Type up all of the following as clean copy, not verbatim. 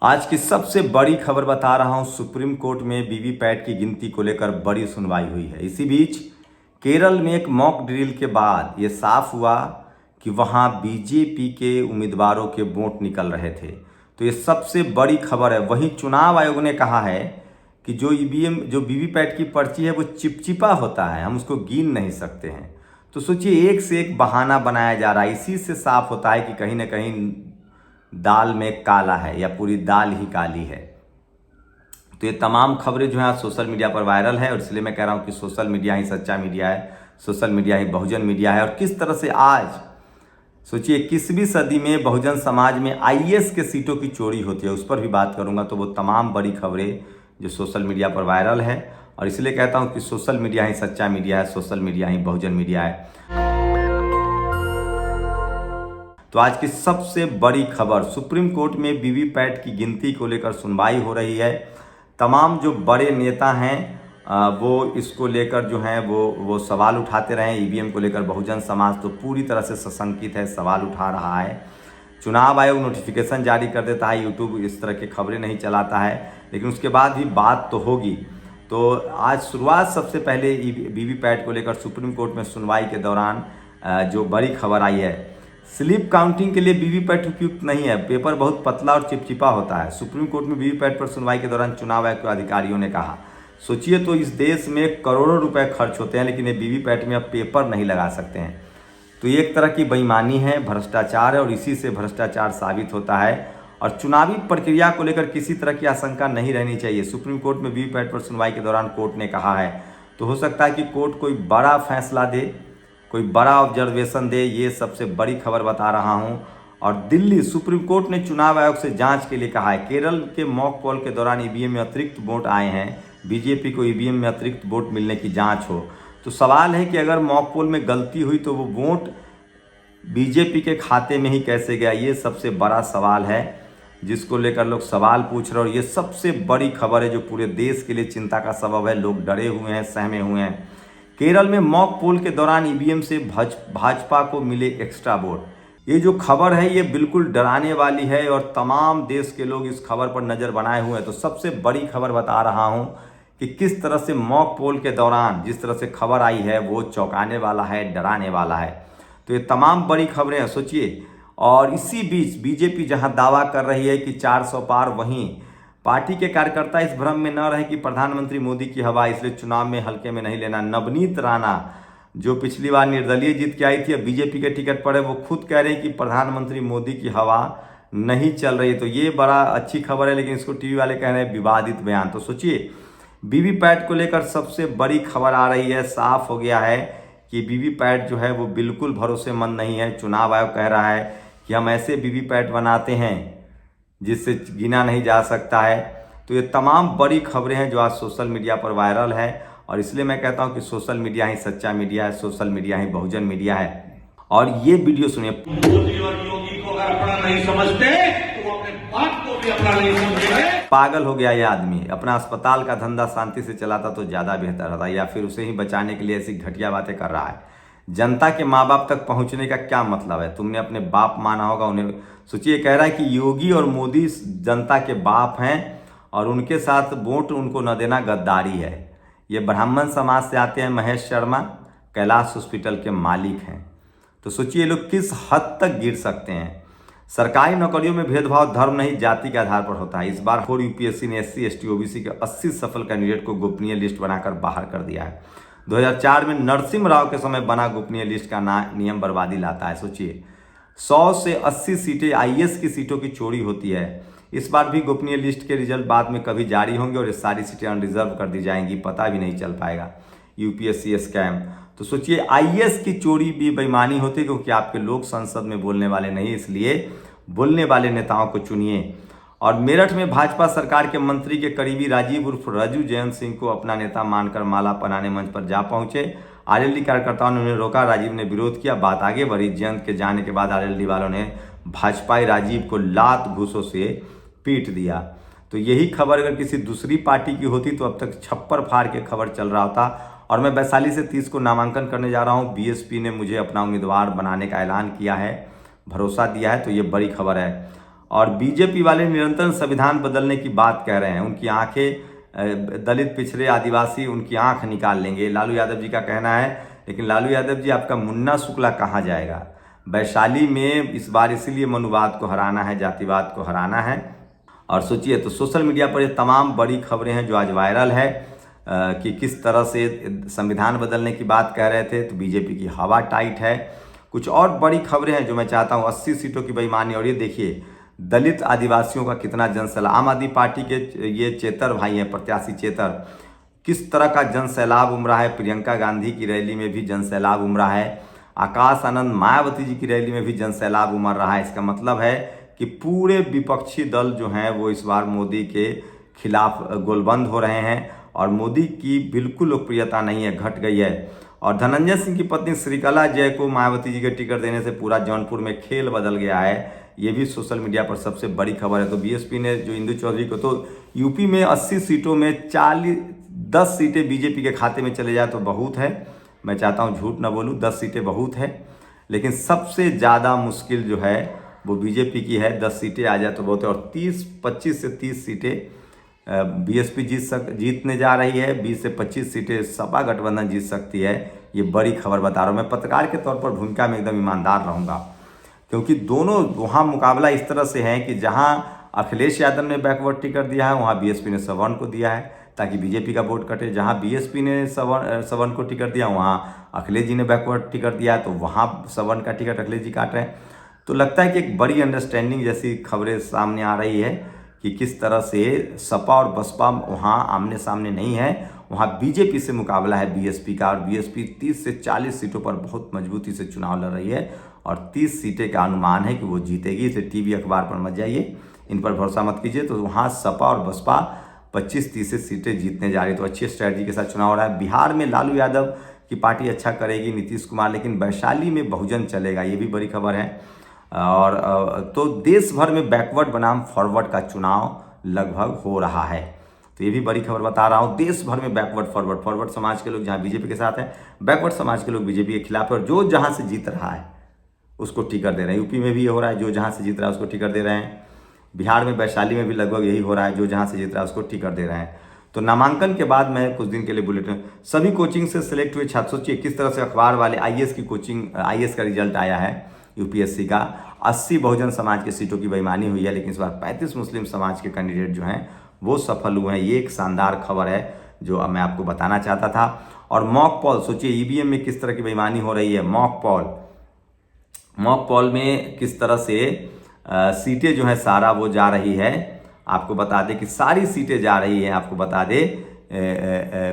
आज की सबसे बड़ी खबर बता रहा हूं। सुप्रीम कोर्ट में वीवीपैट की गिनती को लेकर बड़ी सुनवाई हुई है। इसी बीच केरल में एक मॉक ड्रिल के बाद ये साफ हुआ कि वहां बीजेपी के उम्मीदवारों के वोट निकल रहे थे। तो ये सबसे बड़ी खबर है। वहीं चुनाव आयोग ने कहा है कि जो ईवीएम जो वीवीपैट की पर्ची है वो चिपचिपा होता है, हम उसको गिन नहीं सकते हैं। तो सोचिए, एक से एक बहाना बनाया जा रहा है। इसी से साफ होता है कि कहीं ना कहीं दाल में काला है या पूरी दाल ही काली है। तो ये तमाम खबरें जो है सोशल मीडिया पर वायरल है, और इसलिए मैं कह रहा हूं कि सोशल मीडिया ही सच्चा मीडिया है, सोशल मीडिया ही बहुजन मीडिया है। और किस तरह से आज सोचिए 21वीं सदी में बहुजन समाज में आईएएस के सीटों की चोरी होती है, उस पर भी बात करूंगा। तो वो तमाम बड़ी खबरें जो सोशल मीडिया पर वायरल है, और इसलिए कहता हूं कि सोशल मीडिया ही सच्चा मीडिया है, सोशल मीडिया ही बहुजन मीडिया है। तो आज की सबसे बड़ी खबर, सुप्रीम कोर्ट में वीवीपैट की गिनती को लेकर सुनवाई हो रही है। तमाम जो बड़े नेता हैं वो इसको लेकर जो हैं वो सवाल उठाते रहे। ईवीएम को लेकर बहुजन समाज तो पूरी तरह से सशंकित है, सवाल उठा रहा है। चुनाव आयोग नोटिफिकेशन जारी कर देता है, यूट्यूब इस तरह की खबरें नहीं चलाता है, लेकिन उसके बाद भी बात तो होगी। तो आज शुरुआत सबसे पहले वीवीपैट को लेकर सुप्रीम कोर्ट में सुनवाई के दौरान जो बड़ी खबर आई है, स्लिप काउंटिंग के लिए वीवीपैट उपयुक्त नहीं है, पेपर बहुत पतला और चिपचिपा होता है। सुप्रीम कोर्ट में वीवीपैट पर सुनवाई के दौरान चुनाव आयोग के अधिकारियों ने कहा। सोचिए, तो इस देश में करोड़ों रुपए खर्च होते हैं, लेकिन ये वीवीपैट में अब पेपर नहीं लगा सकते हैं। तो ये एक तरह की बेईमानी है, भ्रष्टाचार है, और इसी से भ्रष्टाचार साबित होता है। और चुनावी प्रक्रिया को लेकर किसी तरह की आशंका नहीं रहनी चाहिए। सुप्रीम कोर्ट में वीवीपैट पर सुनवाई के दौरान कोर्ट ने कहा है, तो हो सकता है कि कोर्ट कोई बड़ा फैसला दे, कोई बड़ा ऑब्जर्वेशन दे। ये सबसे बड़ी खबर बता रहा हूं। और दिल्ली सुप्रीम कोर्ट ने चुनाव आयोग से जांच के लिए कहा है। केरल के मॉक पोल के दौरान ईवीएम में अतिरिक्त वोट आए हैं, बीजेपी को ईवीएम में अतिरिक्त वोट मिलने की जांच हो। तो सवाल है कि अगर मॉक पोल में गलती हुई तो वो वोट बीजेपी के खाते में ही कैसे गया, ये सबसे बड़ा सवाल है जिसको लेकर लोग सवाल पूछ रहे हैं। और ये सबसे बड़ी खबर है जो पूरे देश के लिए चिंता का सबब है। लोग डरे हुए हैं, सहमे हुए हैं। केरल में मॉक पोल के दौरान ईवीएम से भाजपा को मिले एक्स्ट्रा वोट। ये जो खबर है ये बिल्कुल डराने वाली है, और तमाम देश के लोग इस खबर पर नज़र बनाए हुए हैं। तो सबसे बड़ी खबर बता रहा हूं कि किस तरह से मॉक पोल के दौरान जिस तरह से खबर आई है वो चौंकाने वाला है, डराने वाला है। तो ये तमाम बड़ी खबरें हैं, सोचिए। और इसी बीच बीजेपी जहां दावा कर रही है कि 400 पार, वहीं पार्टी के कार्यकर्ता इस भ्रम में न रहे कि प्रधानमंत्री मोदी की हवा, इसलिए चुनाव में हल्के में नहीं लेना। नवनीत राणा जो पिछली बार निर्दलीय जीत के आई थी, अब बीजेपी के टिकट पर है, वो खुद कह रहे हैं कि प्रधानमंत्री मोदी की हवा नहीं चल रही। तो ये बड़ा अच्छी खबर है, लेकिन इसको टीवी वाले कह रहे हैं विवादित बयान। तो सोचिए, वीवीपैट को लेकर सबसे बड़ी खबर आ रही है। साफ हो गया है कि वीवीपैट जो है वो बिल्कुल भरोसेमंद नहीं है। चुनाव आयोग कह रहा है कि हम ऐसे वीवीपैट बनाते हैं जिससे गिना नहीं जा सकता है। तो ये तमाम बड़ी खबरें हैं जो आज सोशल मीडिया पर वायरल है, और इसलिए मैं कहता हूं कि सोशल मीडिया ही सच्चा मीडिया है, सोशल मीडिया ही बहुजन मीडिया है। और ये वीडियो सुनिए। मोदी और योगी को अगर अपना नहीं समझते तो वो अपने बाप को भी अपना नहीं समझेंगे। पागल हो गया ये आदमी। अपना अस्पताल का धंधा शांति से चलाता तो ज्यादा बेहतर होता, या फिर उसे ही बचाने के लिए ऐसी घटिया बातें कर रहा है। जनता के माँ बाप तक पहुंचने का क्या मतलब है? तुमने अपने बाप माना होगा उन्हें। सोचिए, कह रहा है कि योगी और मोदी जनता के बाप हैं, और उनके साथ वोट उनको न देना गद्दारी है। ये ब्राह्मण समाज से आते हैं। महेश शर्मा कैलाश हॉस्पिटल के मालिक हैं। तो सोचिए लोग किस हद तक गिर सकते हैं। सरकारी नौकरियों में भेदभाव धर्म नहीं जाति के आधार पर होता है। इस बार यूपीएससी ने SC ST OBC के 80 सफल कैंडिडेट को गोपनीय लिस्ट बनाकर बाहर कर दिया है। 2004 में नरसिम्हा राव के समय बना गोपनीय लिस्ट का नियम बर्बादी लाता है। सोचिए, 100 से 80 सीटें IAS की सीटों की चोरी होती है। इस बार भी गोपनीय लिस्ट के रिजल्ट बाद में कभी जारी होंगे, और ये सारी सीटें अनरिजर्व कर दी जाएंगी, पता भी नहीं चल पाएगा। UPSC scam. तो सोचिए, IAS की चोरी भी बेईमानी होती है, क्योंकि आपके लोग संसद में बोलने वाले नहीं, इसलिए बोलने वाले नेताओं को चुनिए। और मेरठ में भाजपा सरकार के मंत्री के करीबी राजीव उर्फ रजू जयंत सिंह को अपना नेता मानकर माला पहनाने मंच पर जा पहुंचे। RLD कार्यकर्ताओं ने उन्हें रोका, राजीव ने विरोध किया, बात आगे बढ़ी। जयंत के जाने के बाद RLD वालों ने भाजपाई राजीव को लात घूसों से पीट दिया। तो यही खबर अगर किसी दूसरी पार्टी की होती तो अब तक छप्पर फाड़ के खबर चल रहा होता। और मैं वैशाली से 30 को नामांकन करने जा रहा हूं। BSP ने मुझे अपना उम्मीदवार बनाने का ऐलान किया है, भरोसा दिया है। तो ये बड़ी खबर है। और बीजेपी वाले निरंतर संविधान बदलने की बात कह रहे हैं। उनकी आंखें दलित, पिछड़े, आदिवासी उनकी आंख निकाल लेंगे, लालू यादव जी का कहना है। लेकिन लालू यादव जी, आपका मुन्ना शुक्ला कहाँ जाएगा? वैशाली में इस बार इसीलिए मनुवाद को हराना है, जातिवाद को हराना है। और सोचिए, तो सोशल मीडिया पर ये तमाम बड़ी खबरें हैं जो आज वायरल है कि किस तरह से संविधान बदलने की बात कह रहे थे तो बीजेपी की हवा टाइट है। कुछ और बड़ी खबरें हैं जो मैं चाहता हूँ, 80 सीटों की बेईमानी। और ये देखिए, दलित आदिवासियों का कितना जनसैलाब। आम आदमी पार्टी के ये चेतर भाई हैं, प्रत्याशी चेतर, किस तरह का जनसैलाब उमड़ा है। प्रियंका गांधी की रैली में भी जनसैलाब उमड़ा है, आकाश आनंद मायावती जी की रैली में भी जनसैलाब उमड़ रहा है। इसका मतलब है कि पूरे विपक्षी दल जो हैं वो इस बार मोदी के खिलाफ गोलबंद हो रहे हैं और मोदी की बिल्कुल लोकप्रियता नहीं है, घट गई है। और धनंजय सिंह की पत्नी श्रीकला जय को मायावती जी के टिकट देने से पूरा जौनपुर में खेल बदल गया है। ये भी सोशल मीडिया पर सबसे बड़ी खबर है। तो बीएसपी ने जो इंदु चौधरी को, तो यूपी में 80 सीटों में 10 सीटें बीजेपी के खाते में चले जाए तो बहुत है। मैं चाहता हूँ झूठ ना बोलूँ, 10 सीटें बहुत है, लेकिन सबसे ज़्यादा मुश्किल जो है वो बीजेपी की है। 10 सीटें आ जाए तो बहुत है। और 25 से 30 सीटें बीएसपी जीतने जा रही है। 20 से 25 सीटें सपा गठबंधन जीत सकती है। ये बड़ी खबर बता रहा हूँ। मैं पत्रकार के तौर पर भूमिका में एकदम ईमानदार रहूँगा, क्योंकि दोनों वहाँ मुकाबला इस तरह से है कि जहाँ अखिलेश यादव ने बैकवर्ड टिकट दिया है वहाँ बीएसपी ने सवर्ण को दिया है ताकि बीजेपी का वोट कटे। जहाँ बीएसपी ने सवर्ण को टिकट दिया वहाँ अखिलेश जी ने बैकवर्ड टिकट दिया है, तो वहाँ सवर्ण का टिकट अखिलेश जी काट रहे हैं। तो लगता है कि एक बड़ी अंडरस्टैंडिंग जैसी खबरें सामने आ रही है कि किस तरह से सपा और बसपा वहाँ आमने सामने नहीं है, वहाँ बीजेपी से मुकाबला है बीएसपी का। और बीएसपी 30 से 40 सीटों पर बहुत मजबूती से चुनाव लड़ रही है और 30 सीटें का अनुमान है कि वो जीतेगी। इसे टीवी अखबार पर मत जाइए, इन पर भरोसा मत कीजिए। तो वहाँ सपा और बसपा 25-30 सीटें जीतने जा रही है। तो अच्छी स्ट्रैटेजी के साथ चुनाव हो रहा है। बिहार में लालू यादव की पार्टी अच्छा करेगी, नीतीश कुमार, लेकिन वैशाली में बहुजन चलेगा, ये भी बड़ी खबर है। और तो देश भर में बैकवर्ड बनाम फॉरवर्ड का चुनाव लगभग हो रहा है। तो ये भी बड़ी खबर बता रहा हूँ। देश भर में बैकवर्ड फॉरवर्ड समाज के लोग जहाँ बीजेपी के साथ हैं, बैकवर्ड समाज के लोग बीजेपी के खिलाफ है। और जो जहाँ से जीत रहा है उसको टिकट दे रहे हैं। यूपी में भी ये हो रहा है, जो जहाँ से जीत रहा है उसको टिकट दे रहे हैं। बिहार में वैशाली में भी लगभग यही हो रहा है, जो जहाँ से जीत रहा है उसको टिकट दे रहे हैं। तो नामांकन के बाद मैं कुछ दिन के लिए बुलेटिन, सभी कोचिंग से सिलेक्ट हुए छात्र, सोचिए किस तरह से अखबार वाले आईएएस की कोचिंग, आईएएस का रिजल्ट आया है यूपीएससी का। 80 बहुजन समाज की सीटों की बेईमानी हुई है, लेकिन इस बार 35 मुस्लिम समाज के कैंडिडेट जो हैं वो सफल हुए हैं। ये एक शानदार खबर है जो मैं आपको बताना चाहता था। और मॉक पॉल, सोचिए ईवीएम में किस तरह की बेईमानी हो रही है। मॉक पॉल में किस तरह से सीटें जो है सारा वो जा रही है। आपको बता दें कि सारी सीटें जा रही हैं, आपको बता दें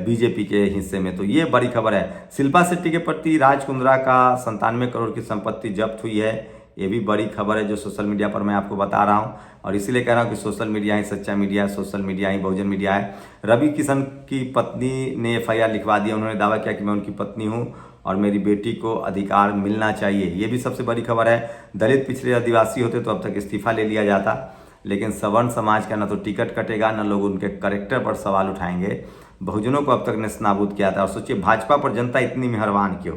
बीजेपी के हिस्से में। तो ये बड़ी खबर है। शिल्पा शेट्टी के पति राज कुंद्रा का 97 करोड़ की संपत्ति जब्त हुई है। ये भी बड़ी खबर है जो सोशल मीडिया पर मैं आपको बता रहा हूँ। और इसीलिए कह रहा हूँ कि सोशल मीडिया ही सच्चा मीडिया है, सोशल मीडिया ही बहुजन मीडिया है। रवि किशन की पत्नी ने एफआईआर लिखवा दिया। उन्होंने दावा किया कि मैं उनकी पत्नी हूँ और मेरी बेटी को अधिकार मिलना चाहिए। ये भी सबसे बड़ी खबर है। दलित, पिछड़े, आदिवासी होते तो अब तक इस्तीफा ले लिया जाता, लेकिन सवर्ण समाज का ना तो टिकट कटेगा, ना लोग उनके कैरेक्टर पर सवाल उठाएंगे। बहुजनों को अब तक नेस्तनाबूद किया था। और सोचिए भाजपा पर जनता इतनी मेहरबान क्यों?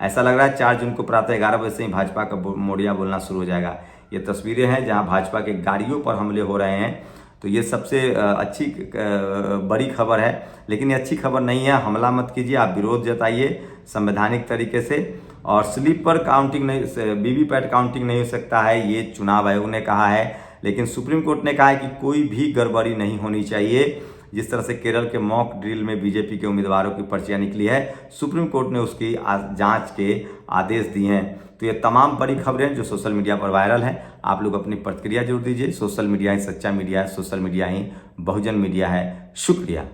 ऐसा लग रहा है 4 जून को प्रातः 11 बजे से ही भाजपा का मोड़िया बोलना शुरू हो जाएगा। ये तस्वीरें हैं जहां भाजपा के गाड़ियों पर हमले हो रहे हैं। तो ये सबसे अच्छी बड़ी खबर है, लेकिन ये अच्छी खबर नहीं है। हमला मत कीजिए, आप विरोध जताइए संवैधानिक तरीके से। और स्लीपर काउंटिंग नहीं, वीवीपैट काउंटिंग नहीं हो सकता है, ये चुनाव आयोग ने कहा है। लेकिन सुप्रीम कोर्ट ने कहा है कि कोई भी गड़बड़ी नहीं होनी चाहिए। जिस तरह से केरल के मॉक ड्रिल में बीजेपी के उम्मीदवारों की पर्चियां निकली है, सुप्रीम कोर्ट ने उसकी जांच के आदेश दिए हैं। तो ये तमाम बड़ी खबरें जो सोशल मीडिया पर वायरल हैं, आप लोग अपनी प्रतिक्रिया जरूर दीजिए। सोशल मीडिया ही सच्चा मीडिया है, सोशल मीडिया ही बहुजन मीडिया है। शुक्रिया।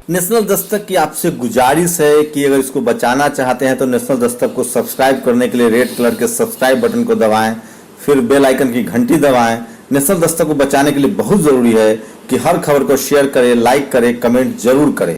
नेशनल दस्तक की आपसे गुजारिश है कि अगर इसको बचाना चाहते हैं तो नेशनल दस्तक को सब्सक्राइब करने के लिए रेड कलर के सब्सक्राइब बटन को दबाएं, फिर बेल आइकन की घंटी दबाएं। नेशनल दस्तक को बचाने के लिए बहुत जरूरी है कि हर खबर को शेयर करें, लाइक करें, कमेंट जरूर करें।